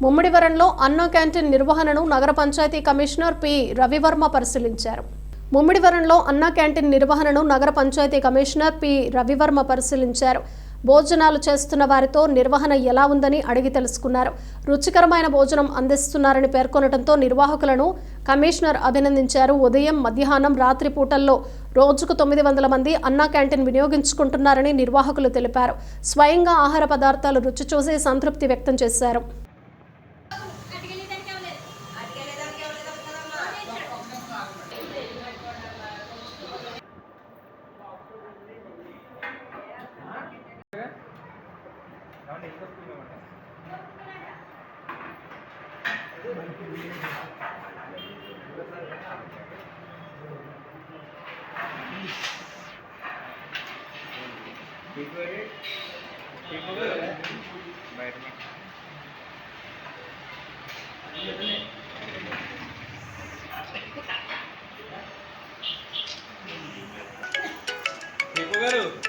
ముమ్మిడివరంలో అన్నా క్యాంటీన్ నిర్వహణను నగర పంచాయతీ కమిషనర్ పి రవివర్మ పరిశీలించారు. ముమ్మిడివరంలో అన్నా క్యాంటీన్ నిర్వహణను నగర పంచాయతీ కమిషనర్ పి రవివర్మ పరిశీలించారు. భోజనాలు చేస్తున్న వారితో నిర్వహణ ఎలా ఉందని అడిగి తెలుసుకున్నారు. రుచికరమైన భోజనం అందిస్తున్నారని పేర్కొనడంతో నిర్వాహకులను కమిషనర్ అభినందించారు. ఉదయం, మధ్యాహ్నం, రాత్రి పూటల్లో రోజుకు 900 మంది అన్నా క్యాంటీన్ వినియోగించుకుంటున్నారని నిర్వాహకులు తెలిపారు. స్వయంగా ఆహార పదార్థాలు రుచి చూసి సంతృప్తి వ్యక్తం చేశారు. గారు